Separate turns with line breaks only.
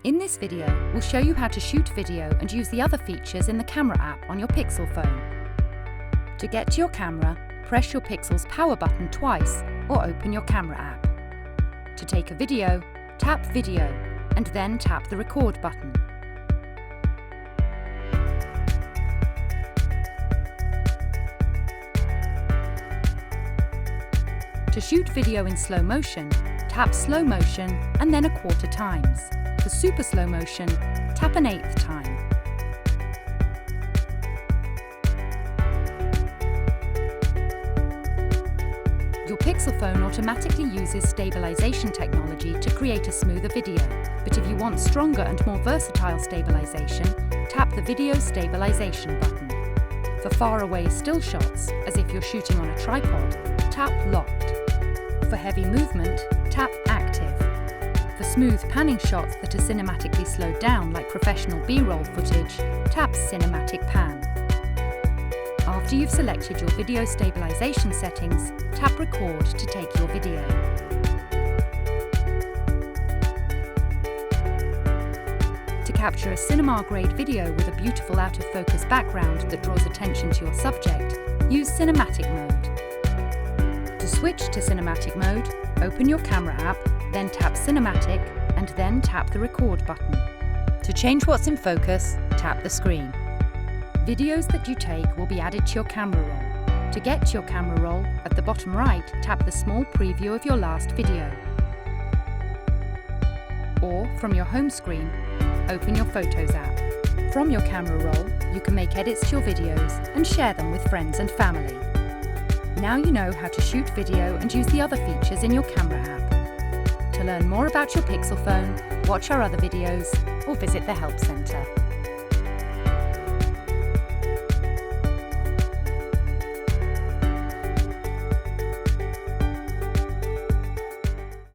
In this video, we'll show you how to shoot video and use the other features in the camera app on your Pixel phone. To get to your camera, press your Pixel's power button twice or open your camera app. To take a video, tap Video and then tap the Record button. To shoot video in slow motion, tap Slow Motion and then 1/4 times. For super slow motion, tap 1/8 time. Your Pixel phone automatically uses stabilisation technology to create a smoother video, but if you want stronger and more versatile stabilisation, tap the Video Stabilisation button. For faraway still shots, as if you're shooting on a tripod, tap Locked. For heavy movement, tap Active. For smooth panning shots that are cinematically slowed down like professional B-roll footage, tap Cinematic Pan. After you've selected your video stabilisation settings, tap Record to take your video. To capture a cinema-grade video with a beautiful out-of-focus background that draws attention to your subject, use Cinematic Mode. To switch to Cinematic Mode, open your camera app, then tap Cinematic and then tap the Record button. To change what's in focus, tap the screen. Videos that you take will be added to your camera roll. To get to your camera roll, at the bottom right, tap the small preview of your last video. Or, from your home screen, open your Photos app. From your camera roll, you can make edits to your videos and share them with friends and family. Now you know how to shoot video and use the other features in your camera app. To learn more about your Pixel phone, watch our other videos, or visit the Help Centre.